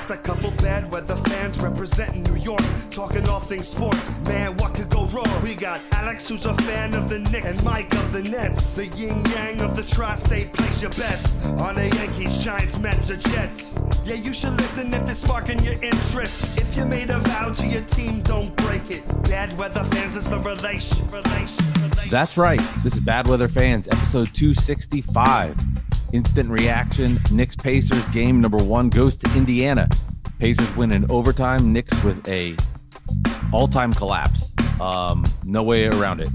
just a couple bad weather fans representing New York, talking all things sports. Man, what could go wrong? We got Alex, who's a fan of the Knicks, and Mike of the Nets. The yin-yang of the tri-state, place your bets on the Yankees, Giants, Mets, or Jets. Yeah, you should listen if it's sparking your interest. If you made a vow to your team, don't break it. Bad weather fans is the relation. That's right. This is Bad Weather Fans, episode 265. Instant reaction. Knicks Pacers game number 1 goes to Indiana. Pacers win in overtime. Knicks with a all-time collapse. No way around it.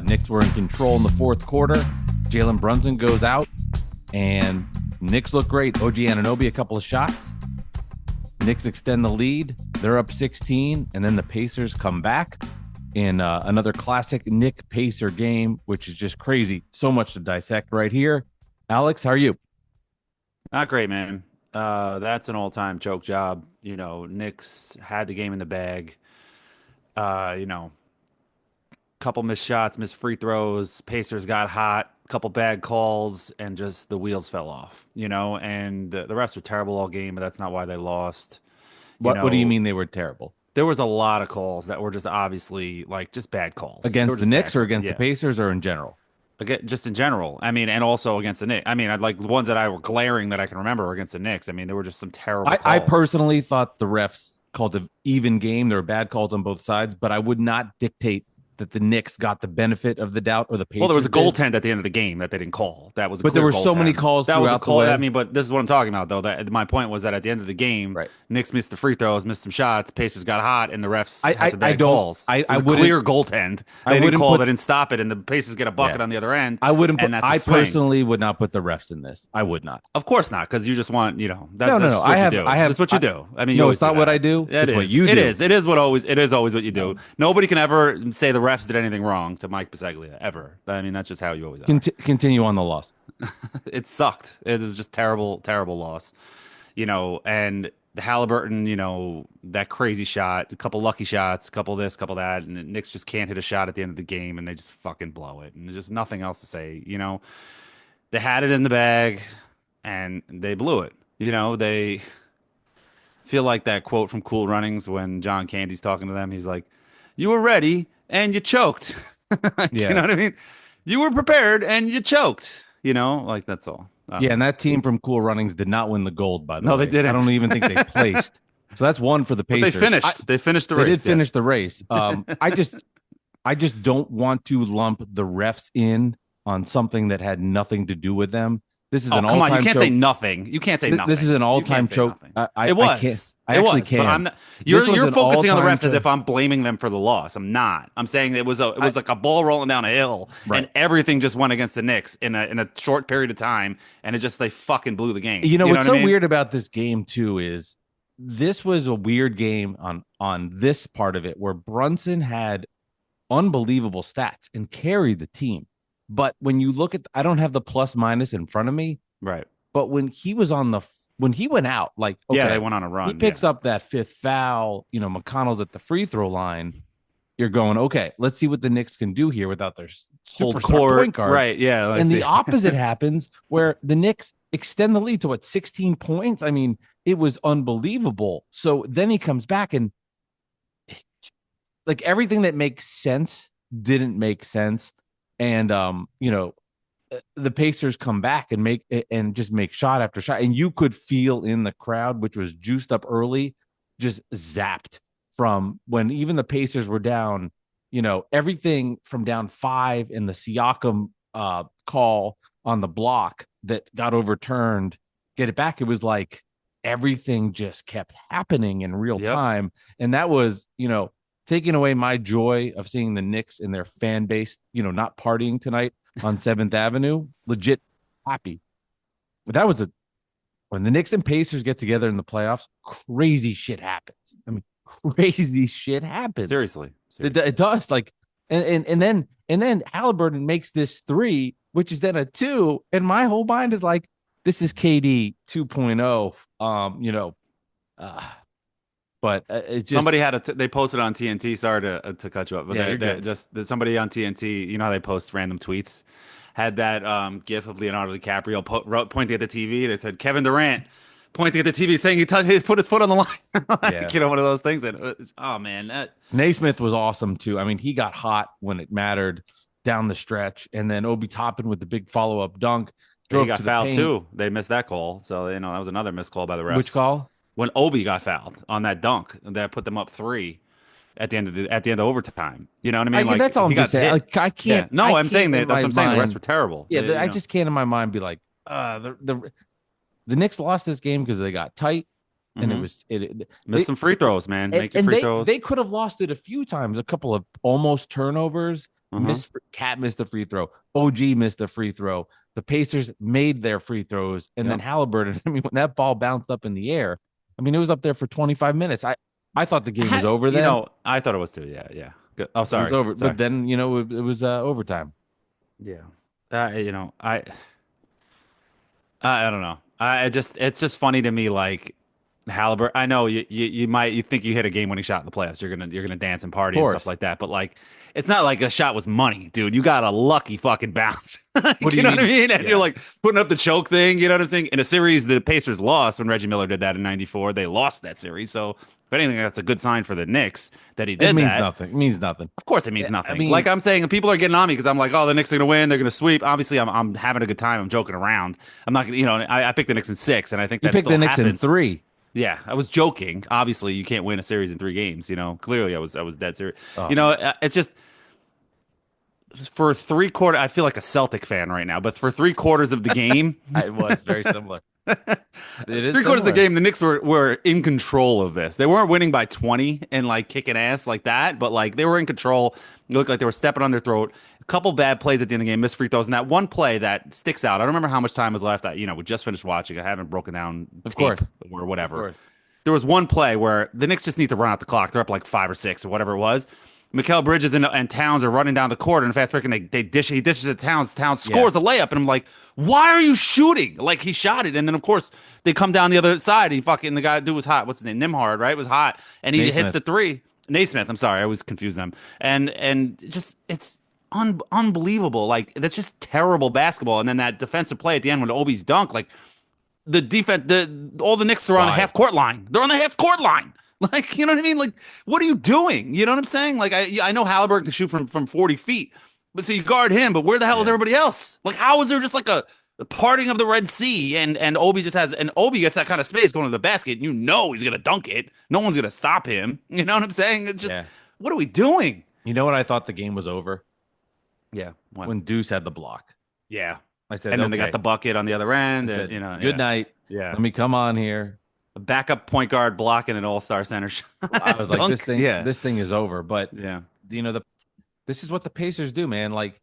Knicks were in control in the fourth quarter. Jalen Brunson goes out, and Knicks look great. OG Anunoby, a couple of shots. Knicks extend the lead. They're up 16, and then the Pacers come back in another classic Knick Pacer game, which is just crazy. So much to dissect right here. Alex, how are you? Not great, man. That's an all-time choke job. You know, Knicks had the game in the bag. Couple missed shots, missed free throws. Pacers got hot, couple bad calls, and just the wheels fell off. And the refs were terrible all game, but that's not why they lost. What do you mean they were terrible? There was a lot of calls that were just obviously just bad calls. Against the Knicks or against the Pacers or in general? Again, just in general. I mean, and also against the Knicks. I mean, I'd like the ones that I were glaring that I can remember were against the Knicks. I mean, there were just some terrible calls. I personally thought the refs called an even game. There were bad calls on both sides, but I would not dictate that the Knicks got the benefit of the doubt or the Pacers. Well, there was a goaltend at the end of the game that they didn't call. That was, but there were so many calls that was a call. The way. I mean, but this is what I'm talking about, though. That my point was that at the end of the game, right. Knicks missed the free throws, missed some shots. Pacers got hot, and the refs had some bad calls. I clear goaltend. They didn't call. They didn't stop it, and the Pacers get a bucket on the other end. I wouldn't. I personally would not put the refs in this. I would not. Of course not, because you just want That's no. That's what you do. I mean, no, it's not what I do. It's what you do. It is. It is always what you do. Nobody can ever say the refs did anything wrong to Mike Bisaglia ever. I mean, that's just how you always are. Continue on the loss. It sucked. It was just terrible loss. And the Halliburton, that crazy shot, a couple lucky shots, a couple this, a couple that, and the Knicks just can't hit a shot at the end of the game, and they just fucking blow it. And there's just nothing else to say. They had it in the bag, and they blew it. They feel like that quote from Cool Runnings when John Candy's talking to them. He's like, "You were ready, and you choked." You know what I mean? You were prepared and you choked, that's all. And that team from Cool Runnings did not win the gold, by the way. No, they didn't. I don't even think they placed. So that's one for the Pacers. But they finished the race. They did finish the race. I just don't want to lump the refs in on something that had nothing to do with them. This is an all-time choke. Come on, you can't say nothing. You can't say nothing. This is an all-time choke. It was. I actually can't. But I'm not, you're focusing on the refs as if I'm blaming them for the loss. I'm not. I'm saying it was like a ball rolling down a hill, and everything just went against the Knicks in a short period of time, and they fucking blew the game. What's so weird about this game too is this was a weird game on this part of it where Brunson had unbelievable stats and carried the team. But when you look at, I don't have the plus minus in front of me. Right. But when he was when he went out, they went on a run. He picks up that fifth foul. McConnell's at the free throw line. You're going, okay, let's see what the Knicks can do here without their superstar point guard. Right. Yeah. And the opposite happens where the Knicks extend the lead to 16 points. I mean, it was unbelievable. So then he comes back and everything that makes sense didn't make sense. And, the Pacers come back and just make shot after shot. And you could feel in the crowd, which was juiced up early, just zapped from when even the Pacers were down, everything from down 5 in the Siakam call on the block that got overturned, get it back. It was like everything just kept happening in real time. And that was, taking away my joy of seeing the Knicks and their fan base, not partying tonight on 7th Avenue, legit happy. But that was when the Knicks and Pacers get together in the playoffs, crazy shit happens. I mean, crazy shit happens. Seriously. It does. And then Halliburton makes this 3, which is then a 2. And my whole mind is like, this is KD 2.0. But it just, somebody had they posted on TNT. Sorry to cut you up, but somebody on TNT. You know how they post random tweets. Had that GIF of Leonardo DiCaprio pointing at the TV. They said Kevin Durant pointing at the TV saying he put his foot on the line. Yeah. Like, you know, one of those things. And oh man, Naismith was awesome too. I mean, he got hot when it mattered down the stretch, and then Obi Toppin with the big follow up dunk he drove got to the fouled paint. too. They missed that call, so you know that was another missed call by the Which refs. call? When Obi got fouled on that dunk that put them up three at the end of overtime. You know what I mean? Like That's all he I'm just got saying. hit. Like I Yeah. can't. No, I I'm saying can't that. in That's what my I'm saying. The refs mind- were terrible. Yeah, You I know? just can't in my mind be like, the Knicks lost this game because they got tight, and it Mhm. was it. Miss some free throws, man. And, Make your and free they throws. they could have lost it a few times. A couple of almost turnovers. Uh-huh. Cat missed a free throw. OG missed a free throw. The Pacers made their free throws, and then Yep. Halliburton. I mean, when that ball bounced up in the air, I mean, it was up there for 25 minutes. I thought the game was over You then. know, I thought it was too. Yeah, yeah. Good. Oh, It was sorry. over, Sorry. but then it was overtime. Yeah. You know, I don't know. I just it's just funny to me like Halliburton. I know you think you hit a game winning shot in the playoffs. You're gonna dance and party and Course. stuff like that. But like it's not like a shot was money, dude. You got a lucky fucking bounce. What do you you know what I mean? mean? And Yeah. you're like putting up the choke thing. You know what I'm saying? In a series the Pacers lost when Reggie Miller did that in '94. They lost that series. So if anything, that's a good sign for the Knicks that he did It means that. nothing. It means nothing. Of course, it means nothing. mean- Like I'm saying, people are getting on me because I'm like, oh, the Knicks are going to win. They're going to sweep. Obviously, I'm having a good time. I'm joking around. I'm not going to, you know, I picked the Knicks in 6, and I think You that picked still the Knicks in happens. 3. Yeah, I was joking. Obviously, you can't win a series in 3 games. You know, clearly, I was dead serious. Oh, You know, it's just for 3/4. I feel like a Celtic fan right now, but for 3/4 of the game, It was very similar. It is 3/4 of the similar. game, the Knicks were in control of this. They weren't winning by 20 and like kicking ass like that, but like they were in control. It looked like they were stepping on their throat. A couple bad plays at the end of the game, missed free throws, and that one play that sticks out. I don't remember how much time was left. We just finished watching. I haven't broken down Of tape course. or whatever. Of course. There was one play where the Knicks just need to run out the clock. They're up like 5 or 6 or whatever it was. Mikal Bridges and Towns are running down the court in a fast break, and he dishes it to Towns. Towns scores the layup, and I'm like, why are you shooting? Like he shot it, and then of course they come down the other side. The guy dude was hot. What's his name? Nimhard, right? Was hot, and he hits Naismith. the three. Naismith. I'm sorry, I always confuse them. And just it's unbelievable. Like that's just terrible basketball. And then that defensive play at the end when Obi's dunk, like the defense, all the Knicks are on the Why? half court line. They're on the half court line. Like, you know what I mean? Like, what are you doing? You know what I'm saying? Like, I know Halliburton can shoot from 40 feet, but so you guard him, but where the hell is everybody else? Like, how is there just like a parting of the Red Sea and Obi Obi gets that kind of space going to the basket, and you know he's gonna dunk it. No one's gonna stop him. You know what I'm saying? It's just what are we doing? You know what I thought the game was over? Yeah. When Deuce had the block. Yeah. I said, And then they okay. got the bucket on the other end. I And, said, you know, good night. Yeah. Let me come on here. A backup point guard blocking an all-star center shot. I was like, Dunk. this thing is over. But Yeah. this is what the Pacers do, man. Like,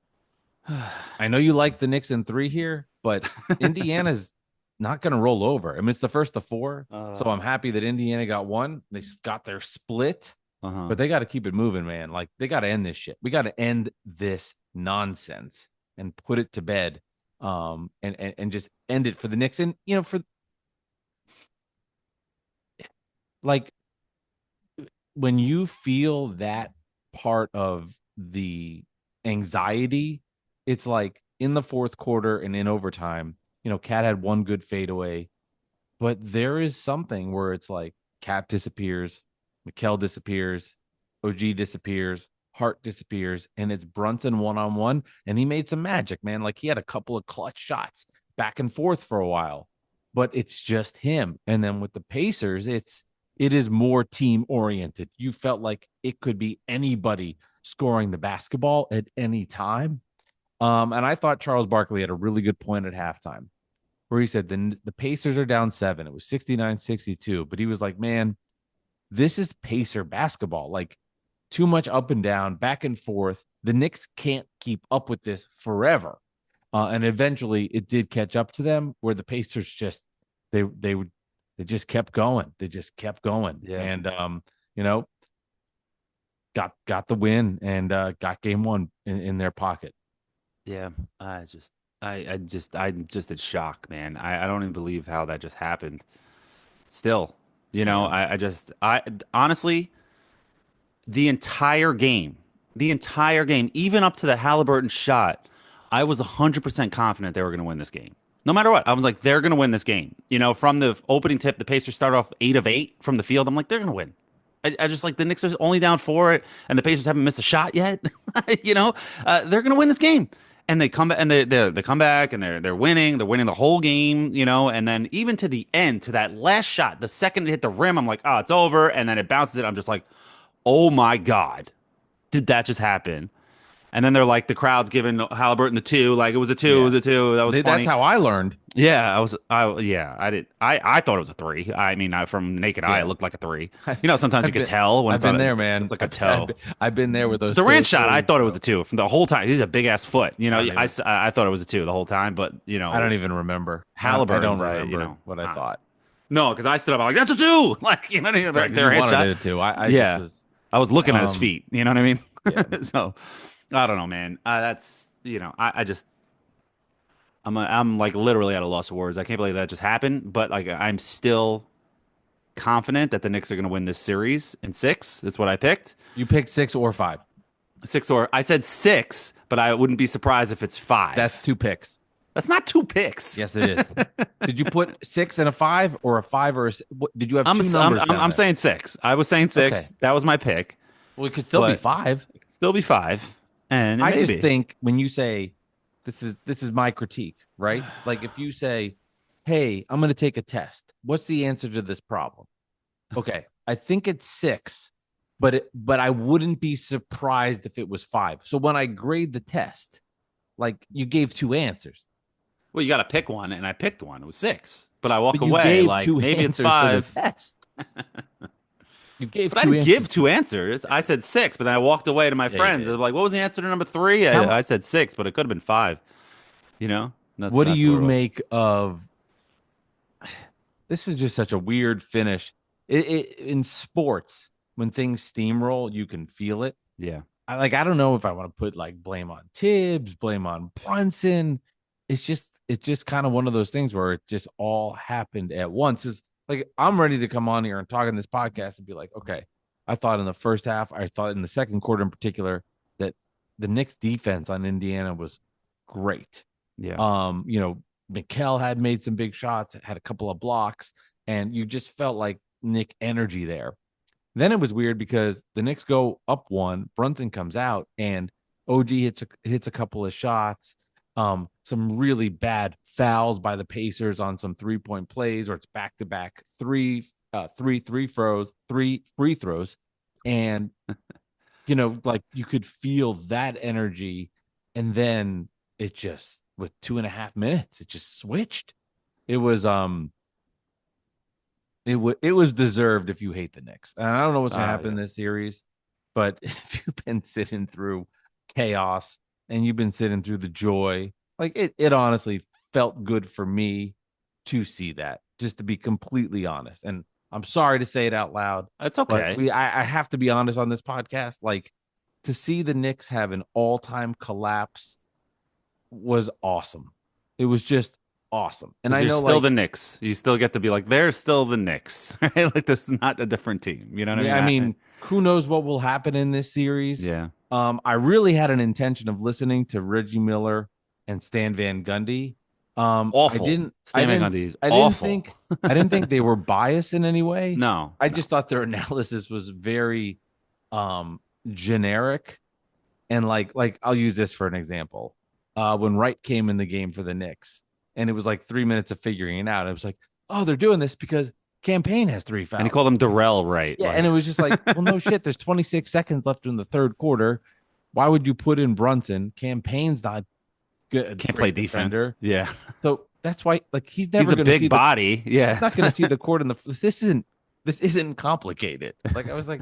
I know you like the Knicks in 3 here, but Indiana's not going to roll over. I mean, it's the first of 4, so I'm happy that Indiana got 1. They got their split, but they got to keep it moving, man. Like, they got to end this shit. We got to end this nonsense and put it to bed, and just end it for the Knicks. And for like when you feel that part of the anxiety, it's like in the 4th quarter and in overtime, Cat had 1 good fadeaway, but there is something where it's like Cat disappears, Mikal disappears, OG disappears, Hart disappears, and it's Brunson one-on-one, and he made some magic, man. Like he had a couple of clutch shots back and forth for a while, but it's just him. And then with the Pacers, it is more team oriented. You felt like it could be anybody scoring the basketball at any time. And I thought Charles Barkley had a really good point at halftime where he said the Pacers are down 7. It was 69-62, but he was like, man, this is Pacer basketball. Like too much up and down, back and forth. The Knicks can't keep up with this forever. And eventually it did catch up to them where the Pacers just, they just kept going. They just kept going. Yeah. And, got the win and got game 1 in their pocket. Yeah. I'm just in shock, man. I don't even believe how that just happened. Still, I honestly, the entire game, even up to the Halliburton shot, I was 100% confident they were going to win this game. No matter what, I was like, they're gonna win this game. You know, from the opening tip, the Pacers start off 8 of 8 from the field. I'm like, they're gonna win. I just like the Knicks are only down 4, and the Pacers haven't missed a shot yet. You know, they're gonna win this game. And they come back, and they come back, and they're winning. They're winning the whole game, you know. And then even to the end, to that last shot, the second it hit the rim, I'm like, oh, it's over. And then it bounces it. I'm just like, oh my god, did that just happen? And then they're like, the crowd's giving Halliburton the 2, like it was a 2, it Yeah. was a 2. That was That's funny. how I learned. Yeah, I did. I thought it was a 3. I mean, from naked eye, it Yeah. looked like a 3. You know, sometimes you I've could been, tell when I've it's been on there, man. it's like a I've, toe. I've been there with those Durant shot, I stories, thought it was bro. a 2 from the whole time. He's a big ass foot. You know, I mean, I thought it was a 2 the whole time, but you I don't know, even remember. I don't Halliburton's, remember you know, what I thought. no, because I stood up, I'm like, that's a 2. Like, you know what I mean? Right, 'cause you Durant wanted shot. it to. I Yeah. just was. I was looking at his Um, feet. You know what I mean? Yeah. So I don't know, man. That's you know, I just I'm like literally at a loss of words. I can't believe that just happened. But like I'm still confident that the Knicks are going to win this series in 6. That's what I picked. You picked 6 or 5. 6 or I said 6, but I wouldn't be surprised if it's 5. That's 2 picks. That's not 2 picks. Yes, it is. Did you put 6 and a 5 or a 5 or a? Did you have I'm two numbers? I'm saying 6. I was saying 6. Okay. That was my pick. Well, it could still be but- 5. Still be 5. And I maybe. just think when you say this is my critique, right? Like if you say, "Hey, I'm going to take a test. What's the answer to this problem?" Okay, I think it's 6, but I wouldn't be surprised if it was 5. So when I grade the test, like you gave 2 answers. Well, you got to pick one, and I picked one. It was 6, but I walk But you away gave like 2 maybe it's answers to the 5. test. You gave But I 2 didn't give answers. 2 answers. I said 6, but then I walked away to my you friends. did. They're like, "What was the answer to number 3?" How- I said 6, but it could have been 5. You know, What do that's you where it was. make of this? Was just such a weird finish. In sports, when things steamroll, you can feel it. Yeah, I don't know if I want to put like blame on Tibbs, blame on Brunson. It's just kind of one of those things where it just all happened at once. Is like I'm ready to come on here and talk in this podcast and be like, okay, I thought in the first half, I thought in the second quarter in particular that the Knicks defense on Indiana was great. yeah. You know, Mikal had made some big shots, had a couple of blocks, and you just felt like Nick energy there. Then it was weird because the Knicks go up 1, Brunson comes out, and OG hits a couple of shots. Some really bad fouls by the Pacers on some 3-point plays, or it's back-to-back three free throws, and you know, like you could feel that energy, and then it just with 2.5 minutes, it just switched. It was it was deserved if you hate the Knicks. And I don't know what's gonna happen in this series, but if you've been sitting through chaos and you've been sitting through the joy, like it honestly felt good for me to see that, just to be completely honest. And I'm sorry to say it out loud. That's okay. But I have to be honest on this podcast. Like to see the Knicks have an all-time collapse was awesome. It was just awesome. And I you're know still like, the Knicks. You still get to be like, they're still the Knicks, right? Like this is not a different team. You know what yeah, I I mean? mean, who knows what will happen in this series? Yeah. I really had an intention of listening to Reggie Miller and Stan Van Gundy. Awful. Stan Van Gundy is awful. I didn't think they were biased in any way. No. I just thought their analysis was very generic. And like I'll use this for an example. When Wright came in the game for the Knicks, and it was like 3 minutes of figuring it out. It was like, oh, they're doing this because Campaign has 3 fouls. And he called him Darrell, right? Yeah, Like, and it was just like, well, no shit. There's 26 seconds left in the third quarter. Why would you put in Brunson? Campaign's not good. can't play defense. Defender. Yeah. So that's why, like, he's never He's a going to see big body. Yeah. he's not going to see the court in the. This isn't complicated. Like I was like,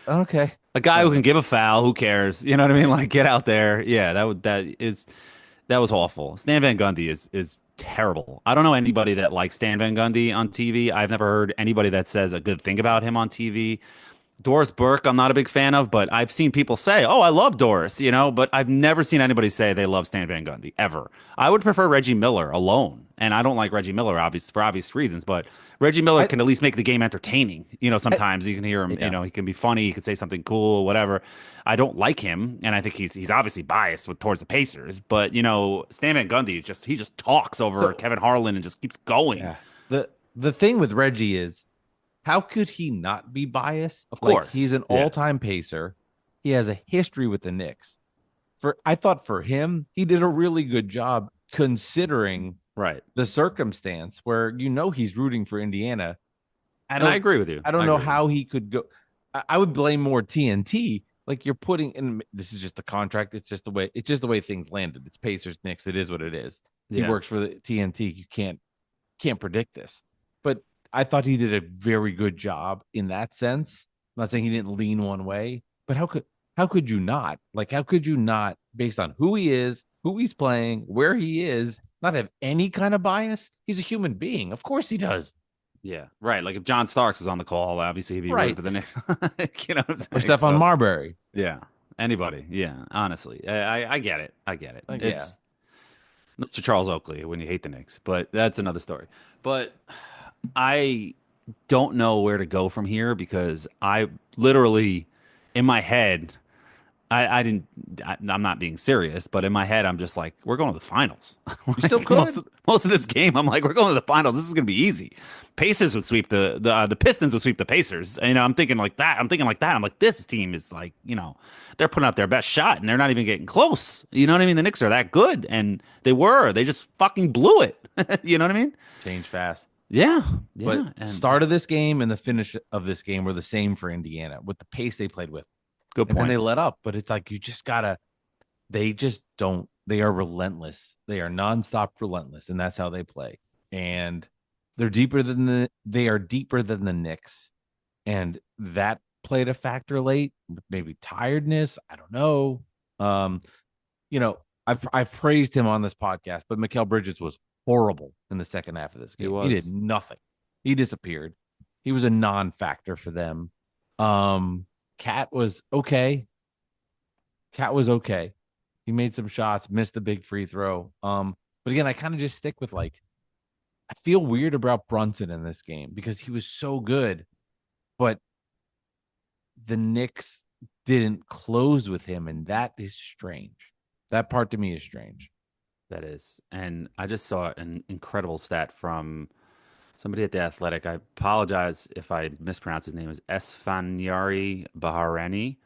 okay, A guy who can give a foul, who cares? You know what I mean? Like get out there. Yeah, that was awful. Stan Van Gundy is terrible. I don't know anybody that likes Stan Van Gundy on TV. I've never heard anybody that says a good thing about him on TV. Doris Burke, I'm not a big fan of, but I've seen people say, "Oh, I love Doris," but I've never seen anybody say they love Stan Van Gundy ever. I would prefer Reggie Miller alone, and I don't like Reggie Miller for obvious reasons, but Reggie Miller I, can at least make the game entertaining. Sometimes you can hear him. yeah. He can be funny, he can say something cool, whatever. I don't like him, and I think he's obviously biased towards the Pacers, but Stan Van Gundy is he just talks over So Kevin Harlan and just keeps going. yeah, the thing with Reggie is, how could he not be biased? Of Like, course, he's an yeah, all-time pacer. He has a history with the Knicks. I thought for him, he did a really good job considering right. the circumstance where he's rooting for Indiana. And I agree with you. I don't know how he could go. I would blame more TNT. Like, you're putting in, this is just the contract. It's just the way things landed. It's Pacers, Knicks. It is what it is. He Yeah. works for the TNT. You can't predict this. But I thought he did a very good job in that sense. I'm not saying he didn't lean one way, but how could you not? Like, how could you not, based on who he is, who he's playing, where he is, not have any kind of bias? He's a human being. Of course he does. Yeah, right. Like if John Starks was on the call, obviously he'd be Right. rooting for the Knicks. You know what I'm saying? Or Stephon Marbury. Yeah. Anybody. Yeah. Honestly, I get it. I get it. Like, It's not to Charles Oakley when you hate the Knicks, but that's another story. But I don't know where to go from here because I literally, in my head, I didn't. I'm not being serious, but in my head, I'm just like, we're going to the finals. You still could. Most of this game, I'm like, we're going to the finals. This is going to be easy. Pacers would sweep the Pistons would sweep the Pacers. I'm thinking like that. I'm like, this team is like, they're putting up their best shot and they're not even getting close. You know what I mean? The Knicks are that good, and they just fucking blew it. You know what I mean? Change fast. Yeah, But And start of this game and the finish of this game were the same for Indiana with the pace they played with. good And then point. they let up. But it's like, you just gotta. They just don't. They are relentless. They are nonstop relentless, and that's how they play. And they are deeper than the Knicks, and that played a factor late. Maybe tiredness. I don't know. Um, I've praised him on this podcast, but Mikal Bridges was horrible in the second half of this game. He did nothing. He disappeared. He was a non-factor for them. Cat was okay. He made some shots, missed the big free throw. But again, I kind of just stick with, like, I feel weird about Brunson in this game because he was so good, but the Knicks didn't close with him, and that is strange. That part to me is strange. That is. And I just saw an incredible stat from somebody at The Athletic. I apologize if I mispronounce his name. Is Esfandiari Baharani.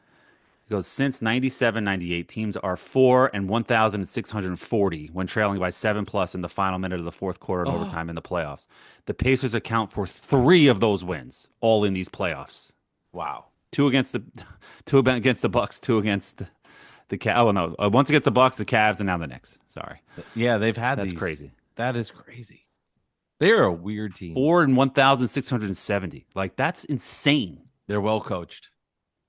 He goes, since 97-98, teams are 4 and 1,640 when trailing by 7+ in the final minute of the fourth quarter and overtime in the playoffs. The Pacers account for 3 of those wins, all in these playoffs. Wow. 2 against the Bucks, 2 against the Cavs. Oh no, once against the Bucks, the Cavs, and now the Knicks. Sorry. Yeah, they've had That's these. crazy. That is crazy. They're a weird team. 4 and 1,670. Like, that's insane. They're well coached.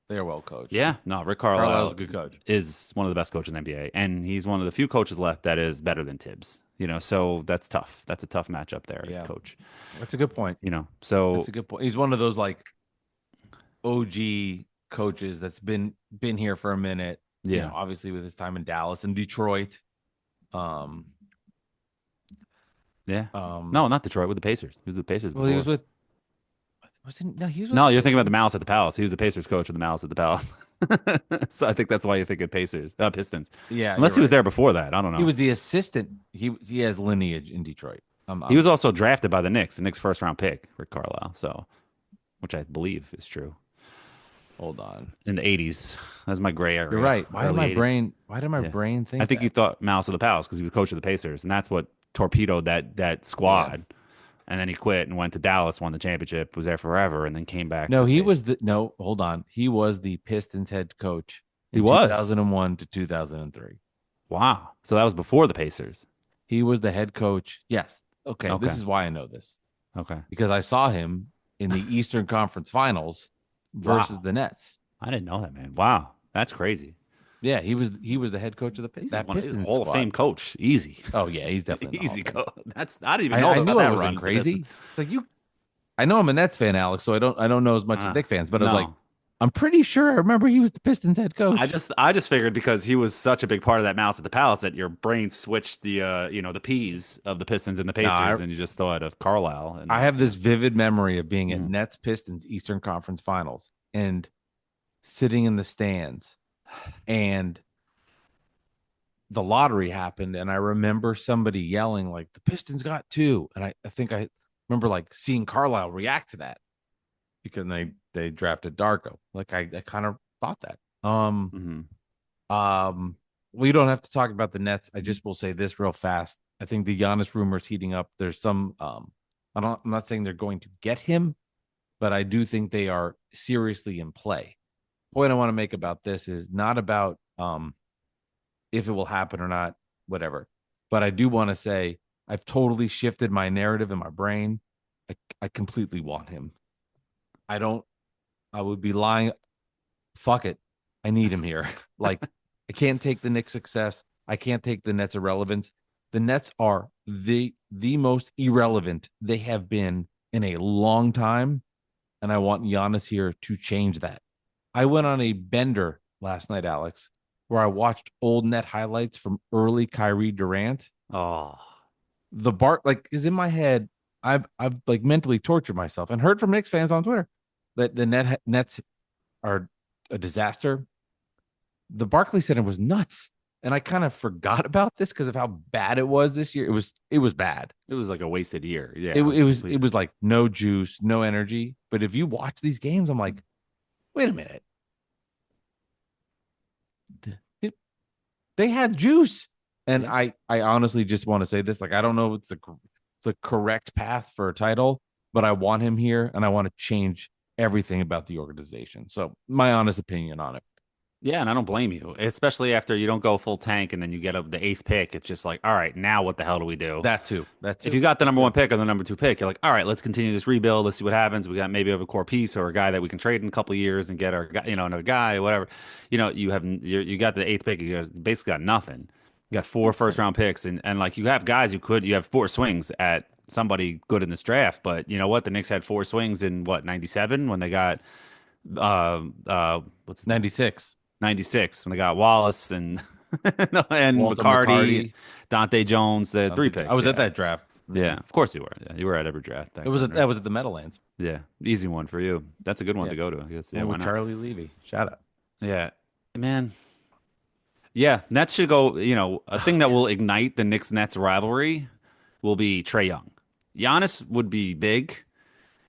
They're well coached. Yeah, no, Rick Carlisle's Carlisle a good coach. is one of the best coaches in the NBA, and he's one of the few coaches left that is better than Tibbs. So that's tough. That's a tough matchup there, Yeah. coach. That's a good point. So That's a good point. He's one of those, like, OG coaches that's been here for a minute. yeah, Obviously with his time in Dallas and Detroit. yeah. No, not Detroit, with the Pacers. He was with the Pacers. Well, he was before. with. Wasn't no? He was. No, you're thinking about the Malice at the Palace. He was the Pacers coach of the Malice at the Palace. So I think that's why you think of Pistons. Yeah, Unless he you're was right. there before that. I don't know. He was the assistant. He has lineage in Detroit. He was also drafted by the Knicks first round pick, Rick Carlisle. So, which I believe is true. Hold on. In the 80s. That's my gray area. You're right. Why did early my 80s. brain? Why did my Yeah. brain think? I think that? you thought Malice of the Palace because he was coach of the Pacers, and that's what torpedoed that squad. And then he quit and went to Dallas, won the championship, was there forever, and then came back. No, to he Pacers. was the no. Hold on. He was the Pistons head coach. He was 2001 to 2003. Wow. So that was before the Pacers. He was the head coach. Yes. Okay. Okay. This is why I know this, Okay. because I saw him in the Eastern Conference Finals versus Wow. the Nets. I didn't know that, man. Wow. That's crazy. Yeah, he was the head coach of the He's that one of Pistons Hall of squad. Fame coach. Easy. Oh yeah, he's definitely in the Easy. Hall of Fame. That's I didn't even know I about knew that I wasn't run. crazy. It's like I know I'm a Nets fan, Alex, so I don't know as much as Knicks fans, but I was like, I'm pretty sure I remember he was the Pistons head coach. I just figured because he was such a big part of that Mouse at the Palace that your brain switched the the P's of the Pistons and the No, Pacers, and you just thought of Carlisle. I And have this vivid memory of being at Mhm. Nets Pistons Eastern Conference Finals and sitting in the stands, and the lottery happened, and I remember somebody yelling like the Pistons got two, and I think I remember like seeing Carlisle react to that because they drafted Darko. Like I kind of thought that. Mhm. We don't have to talk about the Nets. I just will say this real fast. I think the Giannis rumors heating up. There's some I'm not saying they're going to get him, but I do think they are seriously in play. Point I want to make about this is not about if it will happen or not, whatever. But I do want to say I've totally shifted my narrative in my brain. I completely want him. I don't, I would be lying. Fuck it. I need him here. Like, I can't take the Knicks' success. I can't take the Nets' irrelevance. The Nets are the most irrelevant they have been in a long time. And I want Giannis here to change that. I went on a bender last night, Alex, where I watched old net highlights from early Kyrie Durant. Oh, The Bart like is in my head. I've like mentally tortured myself and heard from Knicks fans on Twitter that the Nets are a disaster. The Barclays Center was nuts, and I kind of forgot about this because of how bad it was this year. It was bad. it was like a wasted year. Yeah, It, it was it was complete. it was like no juice, no energy. But if you watch these games, I'm like, wait a minute, they had juice. And Yeah. I honestly just want to say this. Like, I don't know if it's the correct path for a title, but I want him here and I want to change everything about the organization. So my honest opinion on it. Yeah, and I don't blame you, especially after you don't go full tank and then you get up the eighth pick. It's just like, all right, now what the hell do we do? That too. That If too. you got the number one pick or the number two pick, you're like, all right, let's continue this rebuild. Let's see what happens. We got maybe a core piece or a guy that we can trade in a couple of years and get our, another guy, whatever. You got the eighth pick. You basically got nothing. You got four first round picks, and like you have guys you have four swings at somebody good in this draft. But you know what? The Knicks had four swings in what 97 when they got what's his name? 96. 96 when they got Wallace and and Walter McCarty, McCarty. Dante Jones, the three picks. I was Yeah. at that draft. Yeah, of course you were. Yeah, you were at every draft back It was then, at, right? that was at the Meadowlands. Yeah, easy one for you. That's a good one Yeah. to go to, I guess. Yeah, One why with not? Charlie Levy. Shout out. Yeah, man. Yeah, Nets should go. A thing that will ignite the Knicks Nets rivalry will be Trae Young. Giannis would be big,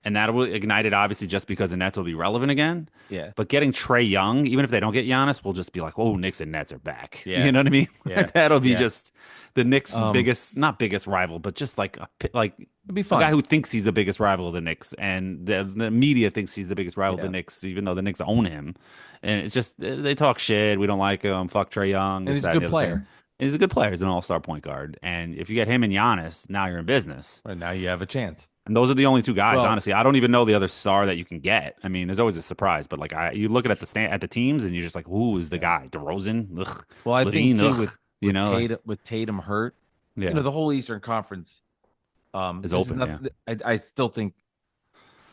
and that will ignite it obviously just because the Nets will be relevant again. Yeah. But getting Trae Young, even if they don't get Giannis, will just be like, "Oh, Knicks and Nets are back." Yeah. You know what I mean? Yeah. That'll be Yeah. just the Knicks' Um, biggest, not biggest rival, but just like It'd be a fun. guy who thinks he's the biggest rival of the Knicks, and the media thinks he's the biggest rival of the Yeah. Knicks, even though the Knicks own him. And it's just they talk shit. We don't like him. Fuck Trae Young. And This, he's a that, good and the other thing. player. And he's a good player. He's an all-star point guard. And if you get him and Giannis, now you're in business. Right now you have a chance. And those are the only two guys, Well- honestly. I don't even know the other star that you can get. I mean, there's always a surprise, but like you look at the teams, and you're just like, who is the guy? DeRozan? Ugh. Well, I Levine? think too Ugh. You know, like- with Tatum hurt, yeah, the whole Eastern Conference is this open. not- I still think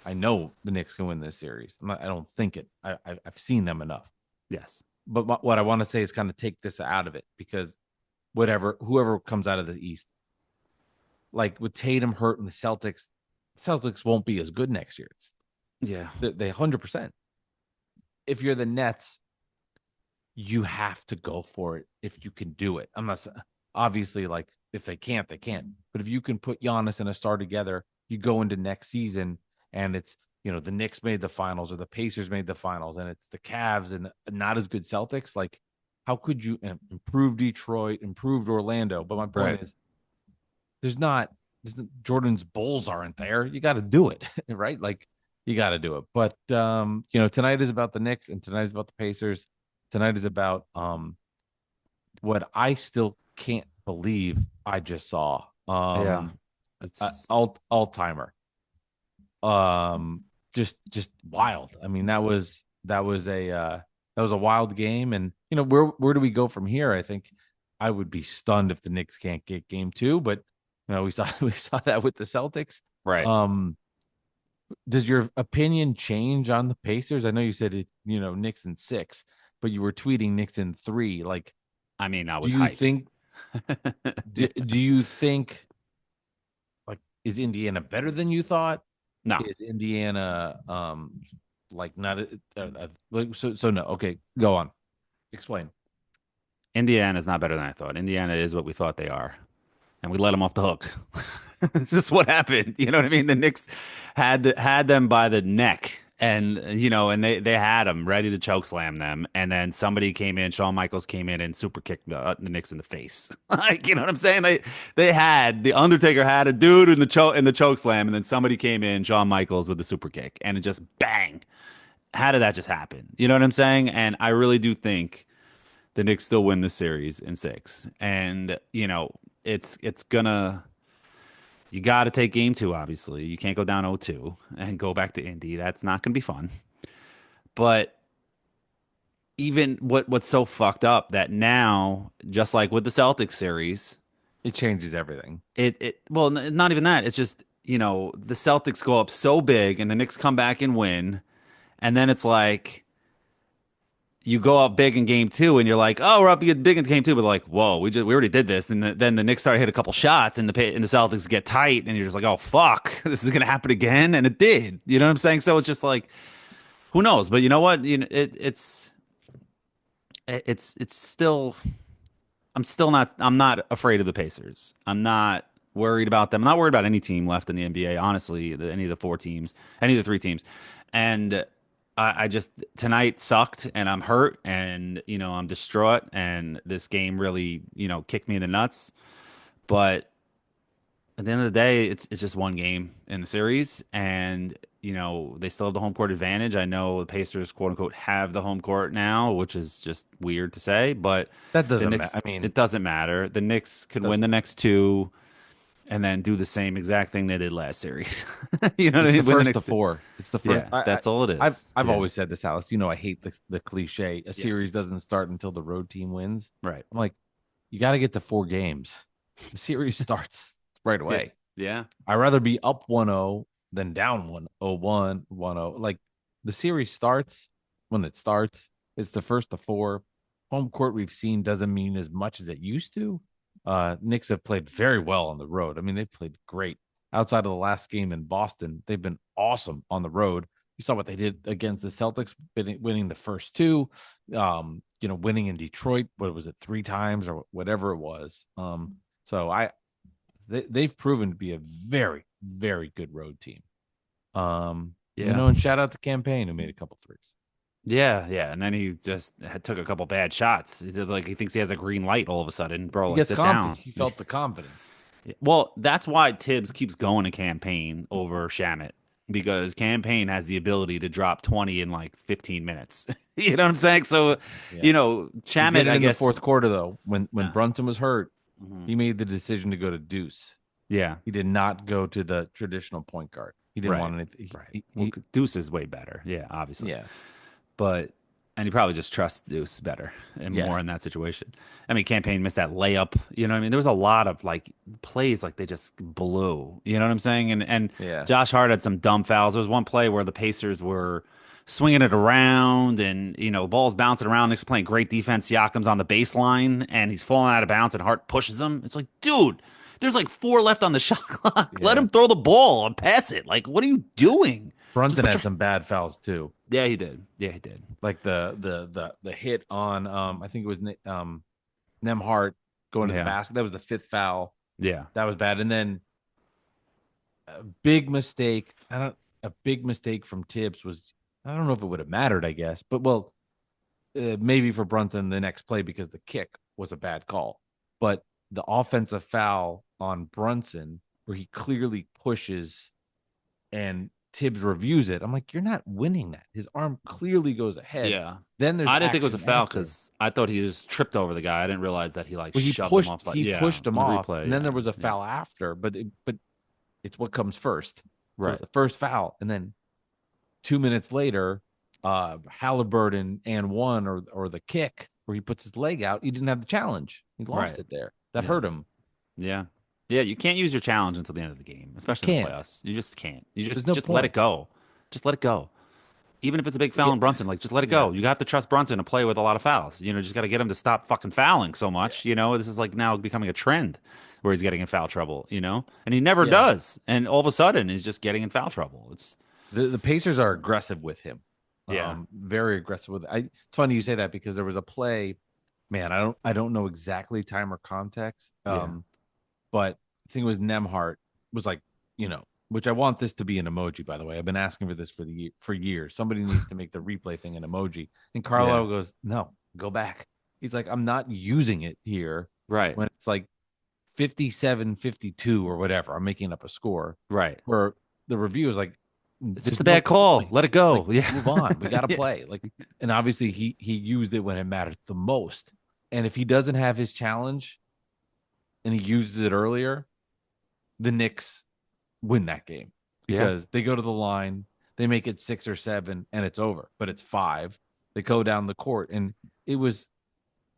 I know the Knicks can win this series. I don't think it. I've seen them enough. Yes. But what I want to say is kind of take this out of it because whoever comes out of the East, like with Tatum hurt and the Celtics won't be as good next year. Yeah. They 100%. If you're the Nets, you have to go for it if you can do it. I'm not obviously like if they can't, they can't. But if you can put Giannis and a star together, you go into next season and it's the Knicks made the finals or the Pacers made the finals and it's the Cavs and not as good Celtics. Like, how could you improve Detroit, improved Orlando? But my point is, Jordan's Bulls aren't there. You got to do it, right? Like, you got to do it. But tonight is about the Knicks and tonight is about the Pacers. Tonight is about what I still can't believe I just saw. Yeah. It's All timer. Just wild. I mean, that was a wild game, and where do we go from here? I think I would be stunned if the Knicks can't get game two, but we saw that with the Celtics. right. Does your opinion change on the Pacers? I know you said it, Knicks in 6, but you were tweeting Knicks in 3. Like, I mean, I do was you hyped. think do you think, like, is Indiana better than you thought? No, Is Indiana like not like, so no. Okay, go on. Explain. Indiana is not better than I thought. Indiana is what we thought they are, and we let them off the hook. It's just what happened. You know what I mean? The Knicks had them by the neck, and and they had them ready to choke slam them, and then somebody came in. Shawn Michaels came in and super kicked the Knicks in the face. Like, you know what I'm saying? They had the Undertaker had a dude in the choke slam, and then somebody came in, Shawn Michaels with the super kick, and it just bang. How did that just happen? You know what I'm saying? And I really do think the Knicks still win the series in 6. And, it's gonna you got to take game 2, obviously. You can't go down 0-2 and go back to Indy. That's not going to be fun. But even what's so fucked up that now, just like with the Celtics series, It changes everything. not even that. It's just, the Celtics go up so big and the Knicks come back and win. And then it's like you go up big in game 2 and you're like, oh, we're up big in game 2, but like, whoa, we already did this. And then the Knicks start to hit a couple shots and the Celtics get tight and you're just like, oh fuck, this is gonna happen again, and it did. You know what I'm saying? So it's just like, who knows? But you know what? It's still. I'm not afraid of the Pacers. I'm not worried about them. I'm not worried about any team left in the NBA, honestly, any of the 4 teams, any of the 3 teams. And I just tonight sucked and I'm hurt and I'm distraught and this game really, kicked me in the nuts. But at the end of the day, it's just one game in the series, and they still have the home court advantage. I know the Pacers, quote unquote, have the home court now, which is just weird to say, but That the doesn't matter. Knicks, I mean, it doesn't matter. The Knicks can win doesn't the matter. next 2 and then do the same exact thing they did last series. You know what I It's the mean? Win the first to next 2. 4. It's the first. Yeah, that's all it I've is. I've Yeah, always said this, Alex. I hate the cliche. A yeah, series doesn't start until the road team wins. right. I'm like, you got to get to 4 games. The series starts right Yeah, away. yeah, I'd rather be up 1-0 than down 1-0, 1-0. Like, the series starts when it starts. It's the first to 4. Home court we've seen doesn't mean as much as it used to. Knicks have played very well on the road. I mean, they played great. Outside of the last game in Boston, they've been awesome on the road. You saw what they did against the Celtics, winning the first 2. Winning in Detroit. What was it, 3 times or whatever it was? So they've proven to be a very, very good road team. yeah. And shout out to Campaign, who made a couple threes. Yeah, yeah, and then he just took a couple bad shots. Like he thinks he has a green light all of a sudden, bro. He Like gets sit confident. down. He felt the confidence. Well, that's why Tibbs keeps going to Campaign over Shamit, because Campaign has the ability to drop 20 in like 15 minutes. You know what I'm saying? So, Yeah. He Shamit, did it I in the guess. fourth quarter, though. When Brunson was hurt, Mhm. he made the decision to go to Deuce. Yeah, He did not go to the traditional point guard. He didn't right, want anything. right. Well, Deuce is way better. Yeah, obviously. Yeah. But and he probably just trusts Deuce better and Yeah. more in that situation. I mean, Campaign missed that layup. You know what I mean? There was a lot of like plays like they just blew. You know what I'm saying? And Yeah. Josh Hart had some dumb fouls. There was one play where the Pacers were swinging it around and ball's bouncing around. They're playing great defense. Siakam's on the baseline and he's falling out of bounds and Hart pushes him. It's like, dude, there's like 4 left on the shot clock. Let Yeah. him throw the ball and pass it. Like, what are you doing? Just Brunson put had your some bad fouls too. Yeah, he did. Yeah, he did. Like the hit on I think it was Nemhart going to the Yeah. basket. That was the 5th foul. Yeah. That was bad. And then a big mistake. A big mistake from Tibbs was, I don't know if it would have mattered, I guess, but maybe for Brunson the next play, because the kick was a bad call. But the offensive foul on Brunson, where he clearly pushes and Tibbs reviews it, I'm like, you're not winning that. His arm clearly goes ahead. Yeah. Then there's I didn't think it was a action foul after. because I thought he just tripped over the guy. I didn't realize that he like Well, shoved him off. Like, he yeah, pushed him in the off, replay, and then yeah, there was a yeah. foul after. But it's what comes first. So Right. the first foul, and then 2 minutes later, Halliburton and one or the kick where he puts his leg out. He didn't have the challenge. He lost Right. it there. That Yeah. hurt him. Yeah. Yeah, you can't use your challenge until the end of the game, You especially in the can't. playoffs. You just can't. You There's just no just let it point. go. Just let it go. Even if it's a big foul Yeah, on Brunson, like just let it yeah, go. You have to trust Brunson to play with a lot of fouls. Just got to get him to stop fucking fouling so yeah, much. This is like now becoming a trend where he's getting in foul trouble. And he never yeah. does. And all of a sudden, he's just getting in foul trouble. It's The Pacers are aggressive with him. yeah, Very aggressive with. It's funny you say that because there was a play. Man, I don't know exactly time or context. yeah, But I think it was Nemhart was like, which I want this to be an emoji, by the way. I've been asking for this for years. Somebody needs to make the replay thing an emoji. And yeah, Carlo goes, no, go back. He's like, I'm not using it here right, when it's like 57-52 or whatever. I'm making up a score right. where the review is like, It's just there's a no bad call. Let point. it Like, go. Yeah, move on. We got to yeah, play. Like, and obviously he used it when it mattered the most. And if he doesn't have his challenge and he uses it earlier, the Knicks win that game yeah, because they go to the line, they make it 6 or 7, and it's over. But it's 5. They go down the court, and it was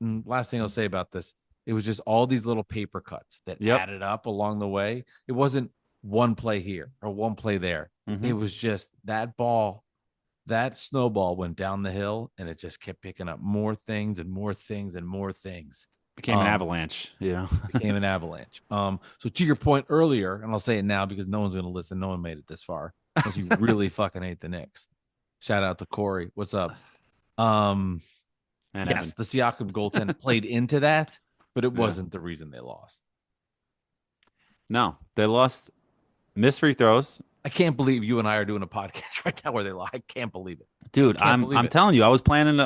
last thing I'll say about this. It was just all these little paper cuts that yep. added up along the way. It wasn't one play here or one play there. hmm It was just that ball, that snowball went down the hill, and it just kept picking up more things and more things and more things. Became an Um, avalanche. Became an avalanche. So to your point earlier, and I'll say it now because no one's going to listen. No one made it this far unless you really fucking hate the Knicks. Shout out to Corey. What's up? Um, And yes, Evan. the Siakam goaltend played into that, but it Yeah. wasn't the reason they lost. No, they lost missed free throws. I can't believe you and I are doing a podcast right now where they lie. I can't believe it. I Dude, can't I'm believe I'm it. telling you, I was planning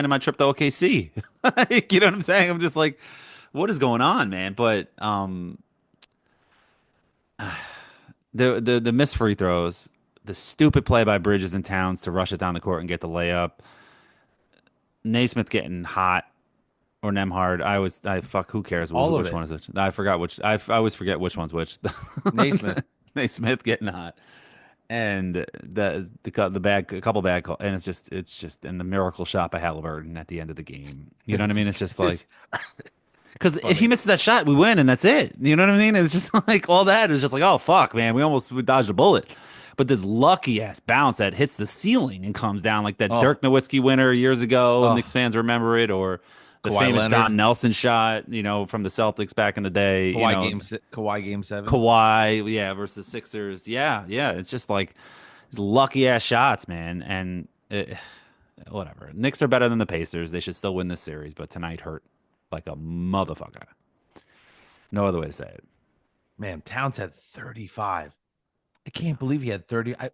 my trip to OKC. Like, you know what I'm saying? I'm just like, what is going on, man? But the missed free throws, the stupid play by Bridges and Towns to rush it down the court and get the layup, Naismith getting hot or Nemhard. I fuck, who cares All of which it. one is which? I forgot which. I always forget which one's which. Naismith. Naismith getting hot. And the bad a couple bad call, and it's just and the miracle shot by Halliburton at the end of the game. You know what I mean? It's just like because if he Funny. misses that shot, we win, and that's it. You know what I mean? It's just like all that is just like, oh fuck, man, we dodged a bullet. But this lucky ass bounce that hits the ceiling and comes down like that Oh, Dirk Nowitzki winner years ago. Knicks oh, fans remember it, or the Kawhi famous Leonard. Don Nelson shot, from the Celtics back in the day. Kawhi game 7. Kawhi, yeah, versus Sixers. Yeah, yeah. It's just like these lucky ass shots, man. And whatever. Knicks are better than the Pacers. They should still win this series, but tonight hurt like a motherfucker. No other way to say it. Man, Towns had 35. I can't believe he had 30. I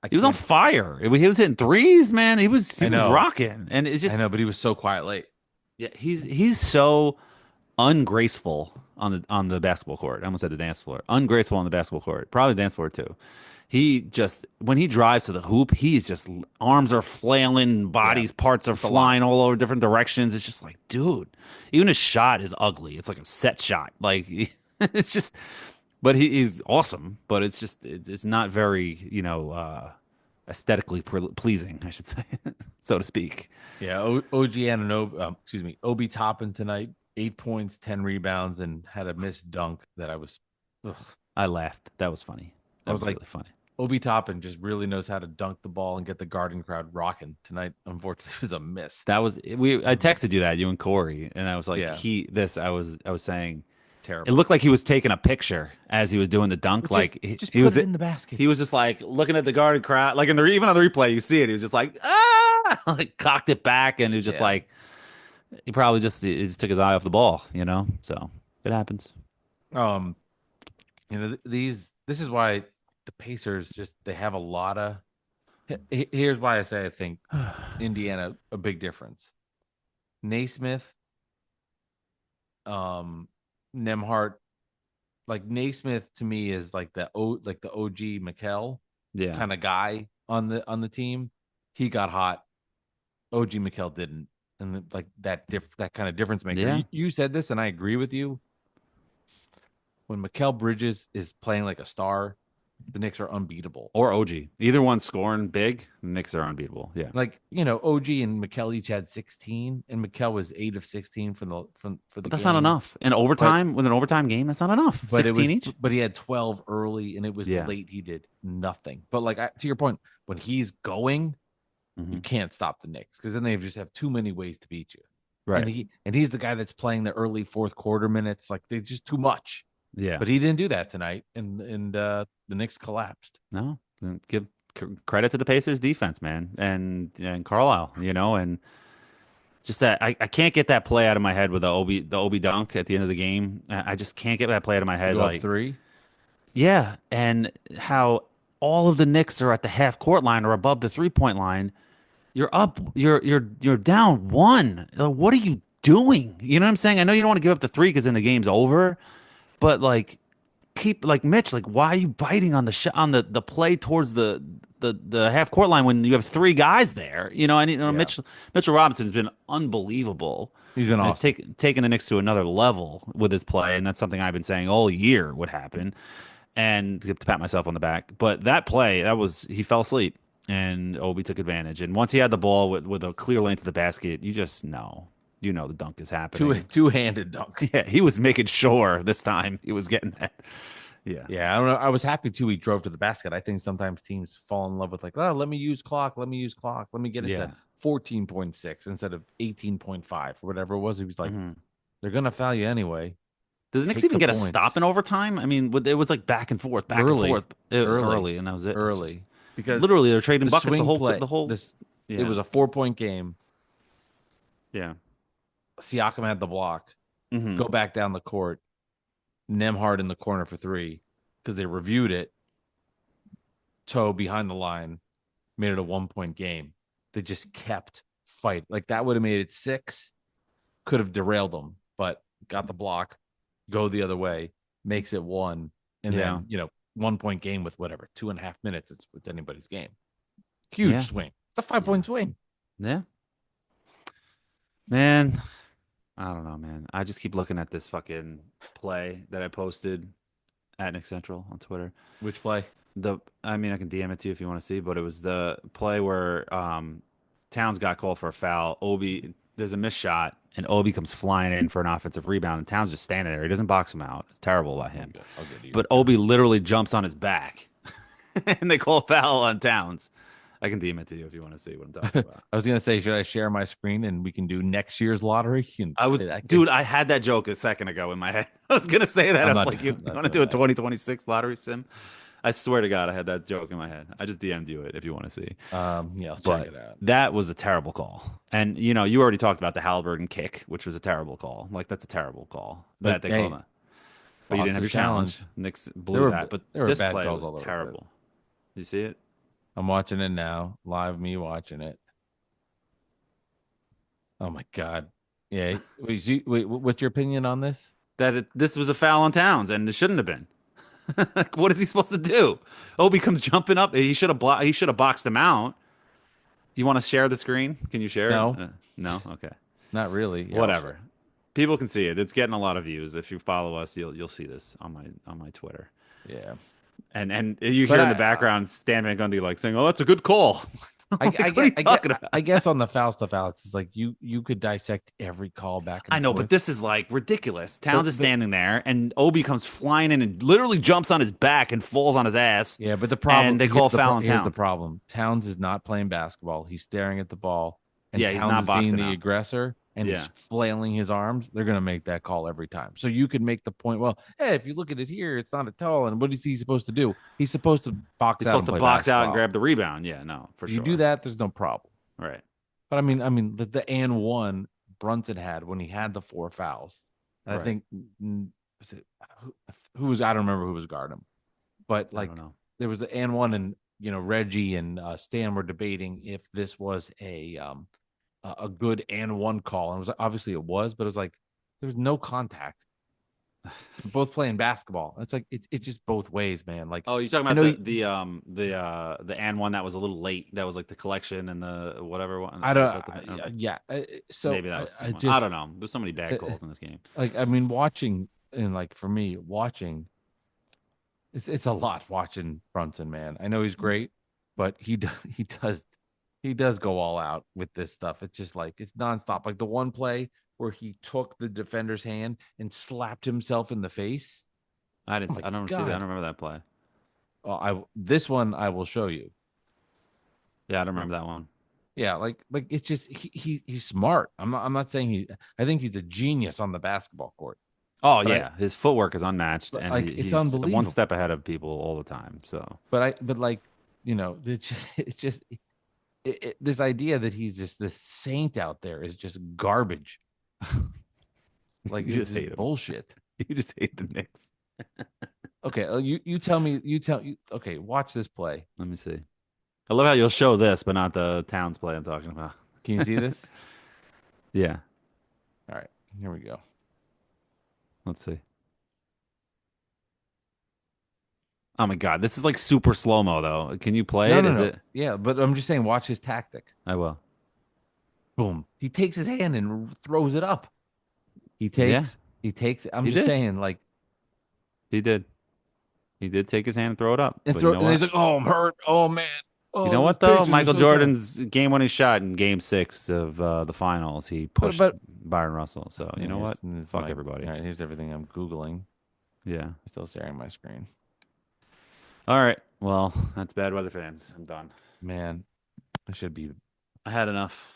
He was on can't. fire. He was hitting threes, man. He I was know. rocking, and it's I just know, but he was so quiet late. yeah. He's so ungraceful on the basketball court. I almost said the dance floor. Ungraceful on the basketball court. Probably the dance floor too. He just when he drives to the hoop, he's just arms are flailing, Yeah, bodies parts are it's a lot. flying all over different directions. It's just like, dude, even his shot is ugly. It's like a set shot. Like it's just, but he's awesome. But it's not very aesthetically pleasing, I should say, so to speak. Yeah, OG Anunoby, excuse me, Obi Toppin tonight, 8 points, 10 rebounds, and had a missed dunk that I was. Ugh. I laughed. That was funny. I That was was like, really funny. Obi Toppin just really knows how to dunk the ball and get the Garden crowd rocking tonight. Unfortunately, it was a miss. That was we. I texted you that you and Corey, and I was like, Yeah, I was saying it terrible. looked like he was taking a picture as he was doing the dunk. Just, Like just he put was it in the basket. he was just like looking at the guarded crowd. Like even on the replay, you see it. He was just like like cocked it back, and he was just Yeah. like he just took his eye off the ball. So it happens. Um, this is why the Pacers just they have a lot of. Here's why I say I think Indiana a big difference. Naismith, um, Nemhart, like Naismith to me is like the OG McKell Yeah, kind of guy on the team. He got hot. OG McKell didn't, and like that kind of difference maker. yeah, You said this, and I agree with you. When McKell Bridges is playing like a star, the Knicks are unbeatable. Or OG. Either one scoring big, the Knicks are unbeatable. Yeah. Like, you know, OG and Mikal each had 16, and Mikal was 8 of 16 for the But that's not game. enough. In But overtime, with an overtime game, that's not enough. but it 16 was each? but he had 12 early, and it was Yeah. late. He did nothing. But like to your point, when he's going, you Hmm. can't stop the Knicks because then they just have too many ways to beat you. Right. And he's the guy that's playing the early fourth quarter minutes. Like they're just too much. Yeah. But he didn't do that tonight, and the Knicks collapsed. No. Then give credit to the Pacers defense, man. And Carlisle, and just that I can't get that play out of my head with the Obi dunk at the end of the game. I just can't get that play out of my To head. go up Like, three. yeah, and how all of the Knicks are at the half court line or above the 3-point line. You're up. You're down one. What are you doing? You know what I'm saying? I know you don't want to give up the three because then the game's over. But like, keep like Mitch. Like, why are you biting on the shot on the play towards the half court line when you have three guys there? Yeah. Mitchell Robinson's been unbelievable. He's been And awesome. taken the Knicks to another level with his play, and that's something I've been saying all year would happen. And to pat myself on the back, but that play, he fell asleep, and Obi took advantage. And once he had the ball with a clear lane to the basket, you just know, the dunk is happening. Two-handed dunk. Yeah, he was making sure this time he was getting that. Yeah, Yeah, I don't know. I was happy too. He drove to the basket. I think sometimes teams fall in love with like, oh, let me use clock. Let me use clock. Let me get it yeah. to 14.6 instead of 18.5 or whatever it was. He was like, Hmm. they're gonna foul you anyway. Did the Knicks Take even the get a points. stop in overtime? I mean, it was like back and forth, Early. early, and that was it. It's just- Early because literally, they're trading the buckets swing play. the whole. This It Yeah, was a 4-point game. yeah. Siakam had the block. Hmm. Go back down the court. Nemhard in the corner for three because they reviewed it. Toe behind the line made it a 1-point game. They just kept fight. Like that would have made it 6. Could have derailed them, but got the block, go the other way, makes it 1, and Yeah. then 1-point game with whatever 2.5 minutes. It's anybody's game. Huge Yeah. swing. It's a 5-point swing. Yeah. Man, I don't know, man. I just keep looking at this fucking play that I posted at Nick Central on Twitter. Which play? I mean, I can DM it to you if you want to see, but it was the play where Towns got called for a foul. There's a missed shot, and Obi comes flying in for an offensive rebound, and Towns just standing there. He doesn't box him out. It's terrible by him. I'll get you. But Obi literally jumps on his back, and they call a foul on Towns. I can DM it to you if you want to see what I'm talking about. I was gonna say, should I share my screen and we can do next year's lottery? Dude, I had that joke a second ago in my head. I was gonna say that. I'm I not- was like, you I'm not want to doing do a that. 2026 lottery sim? I swear to God, I had that joke in my head. I just DM'd you it if you want to see. Yeah, I'll But check it out. that was a terrible call. And you already talked about the Halliburton kick, which was a terrible call. Like that's a terrible call. But, That they hey, called that. But you lost didn't have the your challenge. challenge. Knicks There blew were- that. But there were this bad play calls was all over, terrible. You see it? I'm watching it now. Live me watching it. Oh my god. Yeah. Wait, what's your opinion on this? This was a foul on Towns, and it shouldn't have been. Like, what is he supposed to do? Obi comes jumping up. He should have He should have boxed him out. You want to share the screen? Can you share No. it? No. Okay. Not really. Yeah, I'll Whatever. share. People can see it. It's getting a lot of views. If you follow us, you'll see this on my Twitter. Yeah. And you But hear in the I- background Stan Van Gundy like saying, "Oh, that's a good call." Like, what are you talking about? I guess on the foul stuff, Alex, it's like you could dissect every call back and I know, forth. but this is like ridiculous. Towns is but- standing there, and Obi comes flying in and literally jumps on his back and falls on his ass. Yeah, but the problem And they call here's the foul pro- on Here's the Towns. problem. Towns is not playing basketball. He's staring at the ball. And Yeah, he's Towns not is being boxing the out. aggressor and Yeah. he's flailing his arms. They're gonna make that call every time. So you could make the point, well, hey, if you look at it here, it's not a towel. And what is he supposed to do? He's supposed to box He's out. supposed to and box play out and basketball. grab the rebound. Yeah, no, for If sure. you do that, there's no problem. Right. But I mean, the and one Brunson had when he had the 4 fouls. And I Right. think was it who was I don't remember who was guarding him, but I like don't know. there was the and one and Reggie and Stan were debating if this was a good and one call, and it was obviously it was, but it was like there was no contact. They're both playing basketball. It's like it's just both ways, man. Like Oh, you're talking I about know the and one that was a little late. That was like the collection and the whatever one. I Is don't. that the- Yeah. So maybe that was. I the one. just I don't know. There's so many bad Uh, calls in this game. like I mean watching and like for me watching It's a lot watching Brunson, man. I know he's great, but he does go all out with this stuff. It's just like it's nonstop. Like the one play where he took the defender's hand and slapped himself in the face. I Oh didn't. my I don't see that. I God. don't remember that play. Oh, this one I will show you. Yeah, I don't remember that one. Yeah, like it's just he's smart. I'm not saying I think he's a genius on the basketball court. Oh But yeah, his footwork is unmatched, and like it's he's one unbelievable. step ahead of people all the time. So But like it's just this idea that he's just this saint out there is just garbage. Like you it's just just hate him. bullshit. You just hate the Knicks. Okay, you tell me okay, watch this play. Let me see. I love how you'll show this, but not the Towns play I'm talking about. Can you see this? Yeah, All right, here we go. let's see. Oh my God, this is like super slow mo though. Can you play No, it? no, Is no. it? Yeah, but I'm just saying, watch his tactic. I will. Boom. He takes his hand and throws it up. Yeah, He takes. I'm he just did. saying, like, He did. He did take his hand and throw it up. and But you throw, know and he's what? like, "Oh, I'm hurt. Oh man. You Oh, know these what though? Pacers are Michael so tough." Jordan's game-winning shot in Game 6 of the finals, he But pushed but Byron Russell. So you yeah, know what? here's Fuck everybody. all right, here's everything I'm googling. Yeah. Still sharing my screen. All right. Well, that's bad weather fans. I'm done. Man, I should be. I had enough.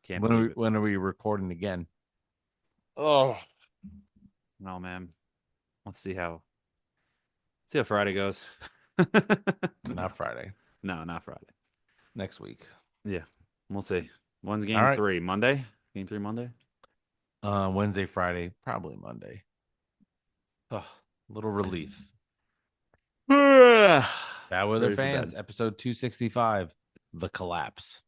Can't believe it. When are we recording again? Oh no, man. Let's see how Friday goes. Not Friday. No, not Friday. Next week. Yeah, we'll see. When's All game right. 3? Monday? Game 3 Monday? Wednesday, Friday, probably Monday. Oh, little relief. Bad Bad Weather Fans, episode 265, The Collapse.